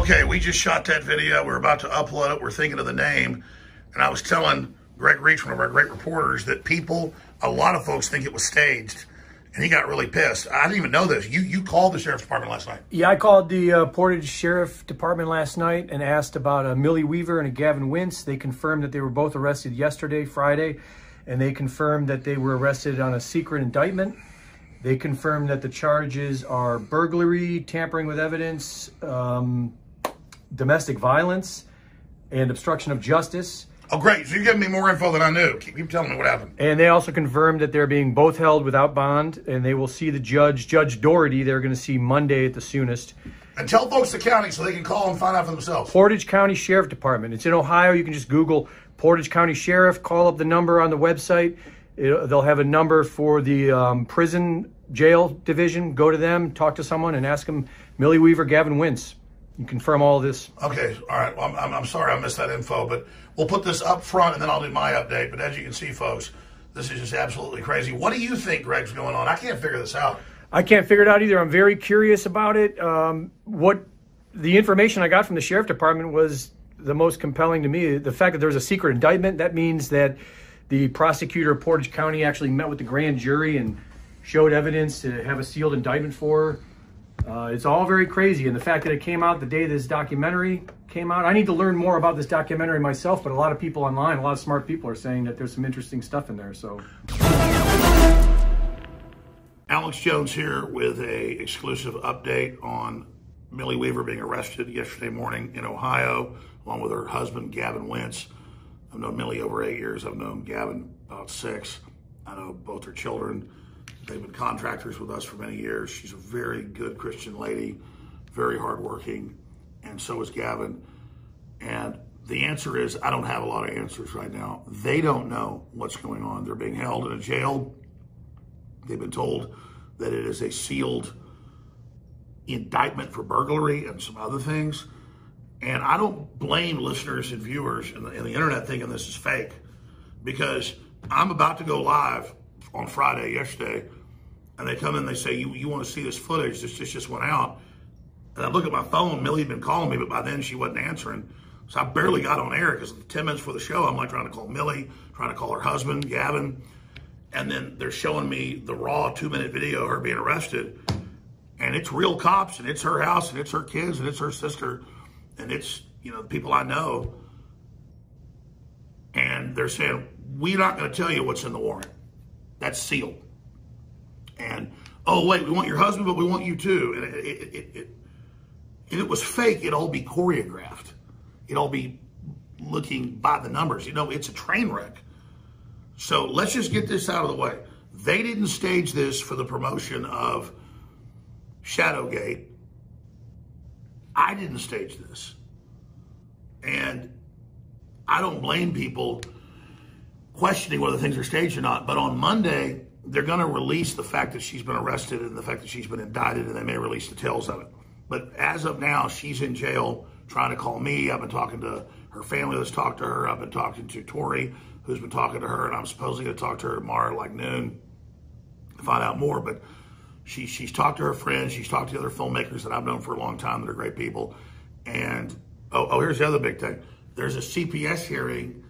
Okay, we just shot that video. We're about to upload it. We're thinking of the name. And I was telling Greg Reach, one of our great reporters, that a lot of folks think it was staged. And he got really pissed. I didn't even know this. You called the sheriff's department last night. Yeah, I called the Portage Sheriff Department last night and asked about a Millie Weaver and a Gavin Wintz. They confirmed that they were both arrested yesterday, Friday, and they confirmed that they were arrested on a secret indictment. They confirmed that the charges are burglary, tampering with evidence, domestic violence, and obstruction of justice. Oh, great. So you're giving me more info than I knew. Keep telling me what happened. And they also confirmed that they're being both held without bond, and they will see the judge, Judge Doherty, they're going to see Monday at the soonest. And tell folks the county so they can call and find out for themselves. Portage County Sheriff Department. It's in Ohio. You can just Google Portage County Sheriff, call up the number on the website. They'll have a number for the prison jail division. Go to them, talk to someone, and ask them, Millie Weaver, Gavin Wintz. You confirm all of this. Okay, all right. Well, I'm sorry I missed that info, but we'll put this up front, and then I'll do my update. But as you can see, folks, this is just absolutely crazy. What do you think, Greg's going on? I can't figure this out. I can't figure it out either. I'm very curious about it. What the information I got from the Sheriff Department was the most compelling to me. The fact that there's a secret indictment, that means that the prosecutor of Portage County actually met with the grand jury and showed evidence to have a sealed indictment for her. It's all very crazy. And the fact that it came out the day this documentary came out, I need to learn more about this documentary myself, but a lot of people online, a lot of smart people are saying that there's some interesting stuff in there. So, Alex Jones here with a exclusive update on Millie Weaver being arrested yesterday morning in Ohio, along with her husband, Gavin Wintz. I've known Millie over 8 years. I've known Gavin about 6. I know both her children. They've been contractors with us for many years. She's a very good Christian lady, very hardworking, and so is Gavin. And the answer is, I don't have a lot of answers right now. They don't know what's going on. They're being held in a jail. They've been told that it is a sealed indictment for burglary and some other things. And I don't blame listeners and viewers in the internet thinking this is fake, because I'm about to go live on Friday, yesterday, and they come in and they say, you want to see this footage? This just went out. And I look at my phone. Millie had been calling me, but by then she wasn't answering. So I barely got on air because 10 minutes before the show, I'm like trying to call Millie, trying to call her husband, Gavin. And then they're showing me the raw 2-minute video of her being arrested. And it's real cops, and it's her house, and it's her kids, and it's her sister, and it's, the people I know. And they're saying, we're not going to tell you what's in the warrant. That's sealed. And, oh, wait, we want your husband, but we want you too. And if it was fake, it'd all be choreographed. It'd all be looking by the numbers. It's a train wreck. So let's just get this out of the way. They didn't stage this for the promotion of Shadowgate. I didn't stage this. And I don't blame people questioning whether things are staged or not. But on Monday, they're going to release the fact that she's been arrested and the fact that she's been indicted, and they may release details of it. But as of now, she's in jail trying to call me. I've been talking to her family that's talked to her. I've been talking to Tori, who's been talking to her, and I'm supposedly going to talk to her tomorrow at like noon to find out more. But she's talked to her friends. She's talked to other filmmakers that I've known for a long time that are great people. And, here's the other big thing. There's a CPS hearing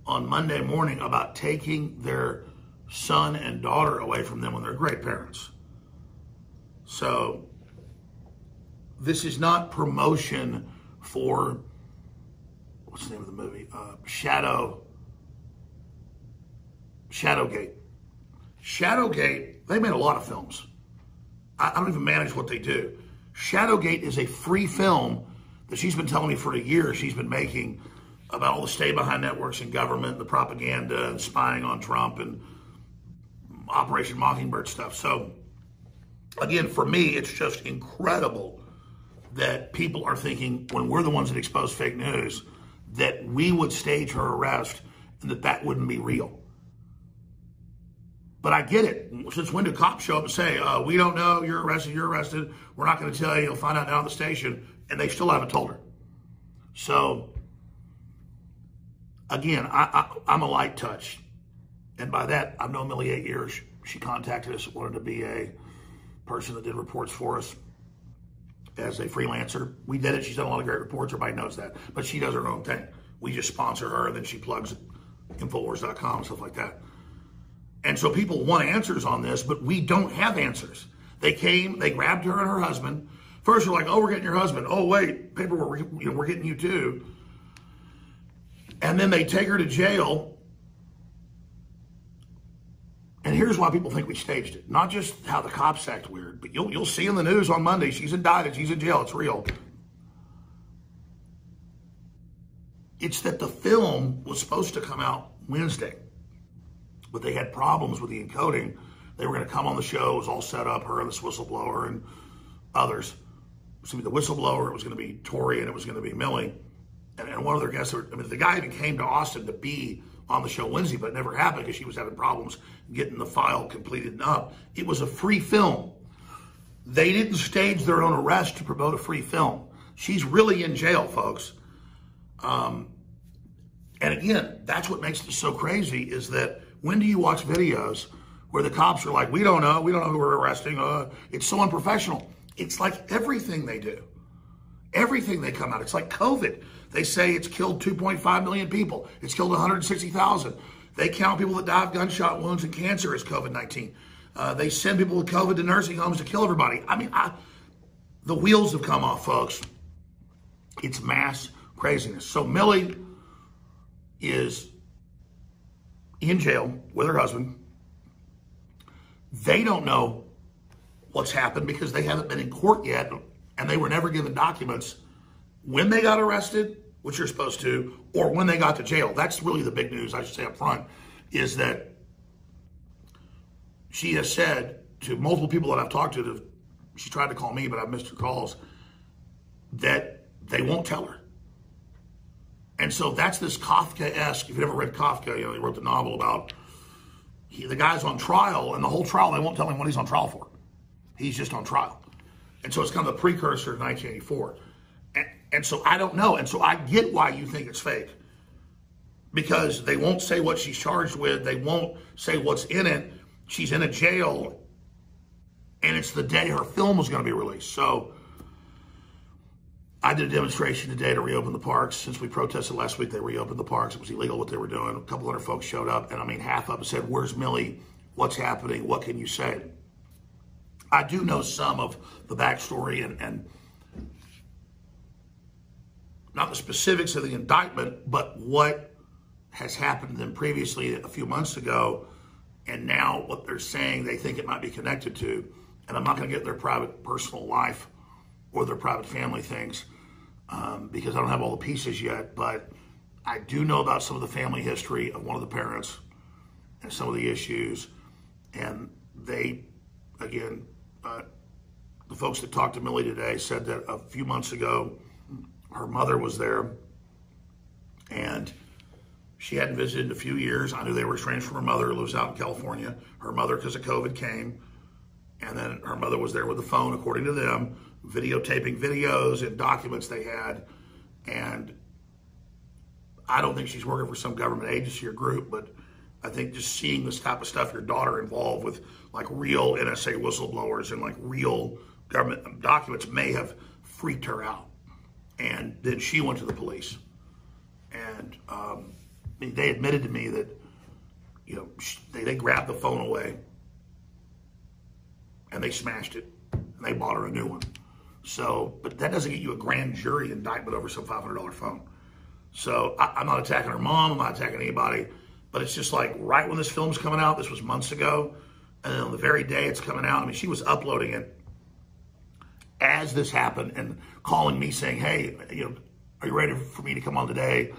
on Monday morning about taking their son and daughter away from them when they're great parents. So this is not promotion for, what's the name of the movie? Shadowgate. Shadowgate, they made a lot of films. I don't even manage what they do. Shadowgate is a free film that she's been telling me for a year she's been making about all the stay-behind networks and government, the propaganda and spying on Trump and Operation Mockingbird stuff. So, again, for me, it's just incredible that people are thinking, when we're the ones that expose fake news, that we would stage her arrest and that wouldn't be real. But I get it. Since when do cops show up and say, we don't know, you're arrested, we're not going to tell you, you'll find out down at the station, and they still haven't told her. So, again, I'm a light touch. And by that, I've known Millie 8 years. She contacted us, wanted to be a person that did reports for us. as a freelancer. We did it. She's done a lot of great reports. Everybody knows that. But she does her own thing. We just sponsor her, and then she plugs Infowars.com and stuff like that. And so people want answers on this, but we don't have answers. They came, they grabbed her and her husband. First, they're like, oh, we're getting your husband. Oh, wait, paperwork, we're getting you too. And then they take her to jail. And here's why people think we staged it. Not just how the cops act weird, but you'll see in the news on Monday, she's indicted, she's in jail, it's real. It's that the film was supposed to come out Wednesday, but they had problems with the encoding. They were going to come on the show, it was all set up, her and this whistleblower and others. It was going to be the whistleblower, it was going to be Tori, and it was going to be Millie. And one of their guests, the guy even came to Austin to be on the show Wednesday, but it never happened because she was having problems getting the file completed and up. It was a free film. They didn't stage their own arrest to promote a free film. She's really in jail, folks. And again, that's what makes this so crazy, is that when do you watch videos where the cops are like, we don't know who we're arresting. It's so unprofessional. It's like everything they do. Everything they come out. It's like COVID. They say it's killed 2.5 million people. It's killed 160,000. They count people that die of gunshot wounds and cancer as COVID-19. They send people with COVID to nursing homes to kill everybody. I mean, the wheels have come off, folks. It's mass craziness. So Millie is in jail with her husband. They don't know what's happened because they haven't been in court yet, and they were never given documents when they got arrested, which you're supposed to, or when they got to jail. That's really the big news, I should say up front, is that she has said to multiple people that I've talked to, she tried to call me, but I've missed her calls, that they won't tell her. And so that's this Kafka-esque, if you've ever read Kafka, he wrote the novel about, the guy's on trial, and the whole trial, they won't tell him what he's on trial for. He's just on trial. And so it's kind of the precursor to 1984. And so I don't know. And so I get why you think it's fake. Because they won't say what she's charged with. They won't say what's in it. She's in a jail. And it's the day her film was going to be released. So I did a demonstration today to reopen the parks. Since we protested last week, they reopened the parks. It was illegal what they were doing. A couple hundred folks showed up. And I mean, half of them said, where's Millie? What's happening? What can you say? I do know some of the backstory and not the specifics of the indictment, but what has happened to them previously a few months ago, and now what they're saying they think it might be connected to. And I'm not going to get their private personal life or their private family things because I don't have all the pieces yet, but I do know about some of the family history of one of the parents and some of the issues. And they, again, the folks that talked to Millie today said that a few months ago, her mother was there and she hadn't visited in a few years. I knew they were estranged from her mother who lives out in California. Her mother, because of COVID, came, and then her mother was there with the phone, according to them, videotaping videos and documents they had. And I don't think she's working for some government agency or group, but I think just seeing this type of stuff, your daughter involved with like real NSA whistleblowers and like real government documents may have freaked her out. And then she went to the police. And they admitted to me that, they grabbed the phone away and they smashed it and they bought her a new one. So, but that doesn't get you a grand jury indictment over some $500 phone. So I'm not attacking her mom, I'm not attacking anybody, but it's just like right when this film's coming out, this was months ago, and then on the very day it's coming out, I mean, she was uploading it as this happened and calling me saying, hey, are you ready for me to come on today?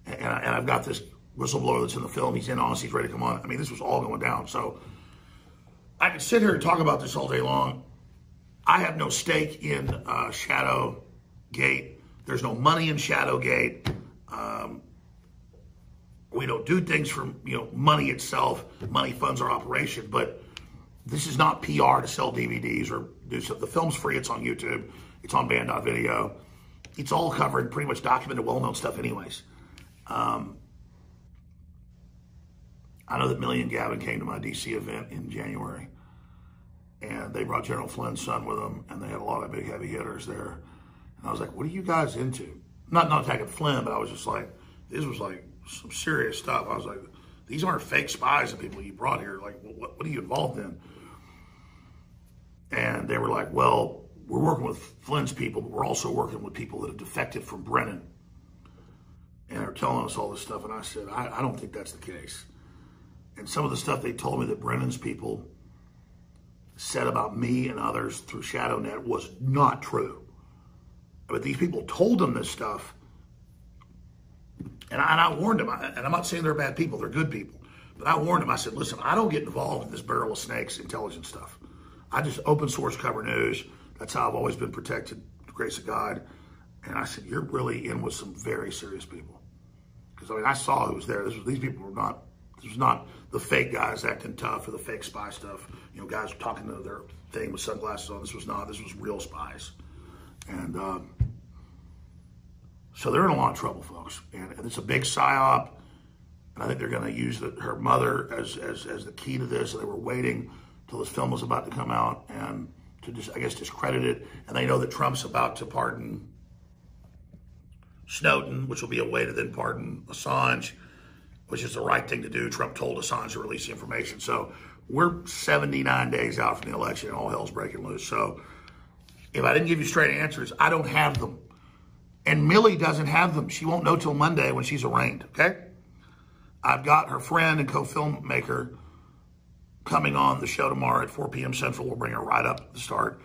And I've got this whistleblower that's in the film, he's in on us, he's ready to come on. I mean, this was all going down. So I could sit here and talk about this all day long. I have no stake in Shadowgate. There's no money in Shadowgate. We don't do things for money itself. Money funds our operation, but this is not PR to sell DVDs or do stuff. The film's free. It's on YouTube. It's on Band.video. It's all covered, pretty much documented, well-known stuff anyways. I know that Millie and Gavin came to my DC event in January. And they brought General Flynn's son with them, and they had a lot of big heavy hitters there. And I was like, what are you guys into? Not attacking Flynn, but I was just like, this was like some serious stuff. I was like, these aren't fake spies and people you brought here. Like, what are you involved in? And they were like, well, we're working with Flynn's people, but we're also working with people that have defected from Brennan. And they're telling us all this stuff. And I said, I don't think that's the case. And some of the stuff they told me that Brennan's people said about me and others through ShadowNet was not true. But these people told them this stuff. And I warned them, and I'm not saying they're bad people, they're good people. But I warned them, I said, listen, I don't get involved in this barrel of snakes intelligence stuff. I just open source cover news. That's how I've always been protected, the grace of God. And I said, you're really in with some very serious people. Because I mean, I saw who was there. These people were not, this was not the fake guys acting tough or the fake spy stuff. You know, guys talking to their thing with sunglasses on. This was real spies. And so they're in a lot of trouble, folks. And it's a big psyop. And I think they're going to use her mother as the key to this. So they were waiting till this film was about to come out and to just, I guess, discredit it. And they know that Trump's about to pardon Snowden, which will be a way to then pardon Assange, which is the right thing to do. Trump told Assange to release the information. So we're 79 days out from the election and all hell's breaking loose. So if I didn't give you straight answers, I don't have them. And Millie doesn't have them. She won't know till Monday when she's arraigned, okay? I've got her friend and co-filmmaker coming on the show tomorrow at 4 p.m. Central. We'll bring her right up at the start.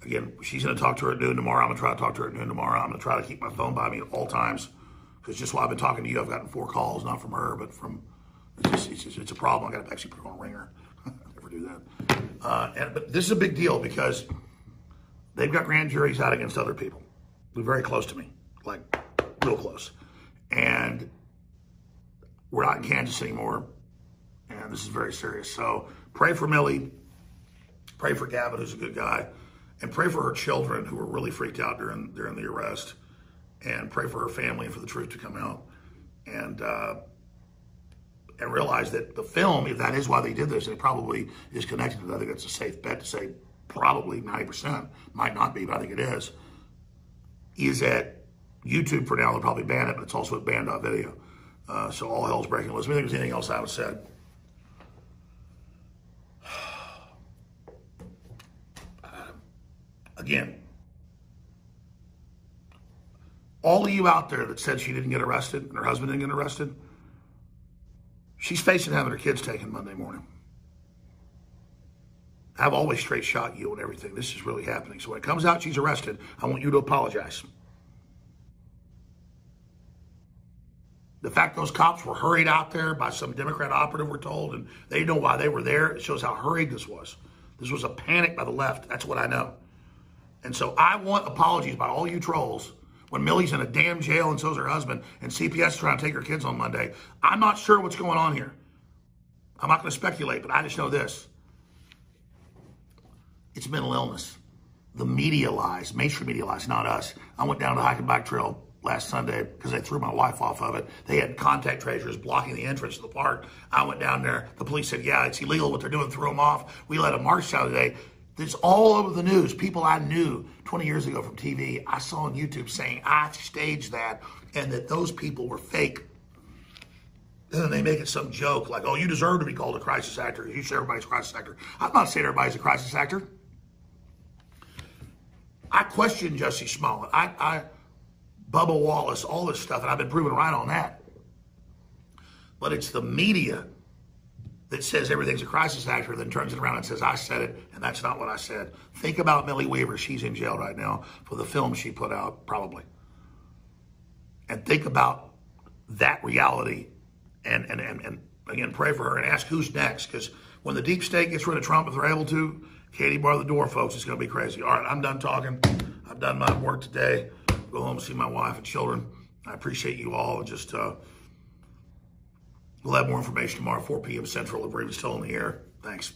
Again, she's going to talk to her at noon tomorrow. I'm going to try to talk to her at noon tomorrow. I'm going to try to keep my phone by me at all times because just while I've been talking to you, I've gotten 4 calls, not from her, but from, it's a problem. I got to actually put her on a ringer. Never do that. But this is a big deal because they've got grand juries out against other people. They're very close to me, like real close. And we're not in Kansas anymore. And this is very serious. So pray for Millie. Pray for Gavin, who's a good guy. And pray for her children who were really freaked out during the arrest. And pray for her family and for the truth to come out. And realize that the film, if that is why they did this, and it probably is connected to that, I think it's a safe bet to say probably 90%, might not be, but I think it is at YouTube for now. They'll probably ban it, but it's also at band.video. So all hell's breaking loose. I think there's anything else I haven't said. Again, all of you out there that said she didn't get arrested and her husband didn't get arrested, she's facing having her kids taken Monday morning. I've always straight shot you and everything. This is really happening. So when it comes out she's arrested, I want you to apologize. The fact those cops were hurried out there by some Democrat operative, we're told, and they didn't know why they were there. It shows how hurried this was. This was a panic by the left. That's what I know. And so I want apologies by all you trolls when Millie's in a damn jail and so's her husband and CPS is trying to take her kids on Monday. I'm not sure what's going on here. I'm not going to speculate, but I just know this. It's mental illness. The media lies, mainstream media lies, not us. I went down to the hike and bike trail last Sunday because they threw my wife off of it. They had contact tracers blocking the entrance to the park. I went down there. The police said, yeah, it's illegal what they're doing, threw them off. We let a march out today. It's all over the news. People I knew 20 years ago from TV, I saw on YouTube saying I staged that and that those people were fake. And then they make it some joke like, oh, you deserve to be called a crisis actor. You say everybody's a crisis actor. I'm not saying everybody's a crisis actor. I question Jussie Smollett. Bubba Wallace, all this stuff, and I've been proven right on that. But it's the media that says everything's a crisis actor, then turns it around and says, I said it, and that's not what I said. Think about Millie Weaver. She's in jail right now for the film she put out, probably. And think about that reality, and again, pray for her and ask who's next, because when the deep state gets rid of Trump, if they're able to, Katie, bar the door, folks, it's going to be crazy. All right, I'm done talking. I've done my work today. Go home and see my wife and children. I appreciate you all. And just we'll have more information tomorrow, 4 p.m. Central, if we're even still in the air. Thanks.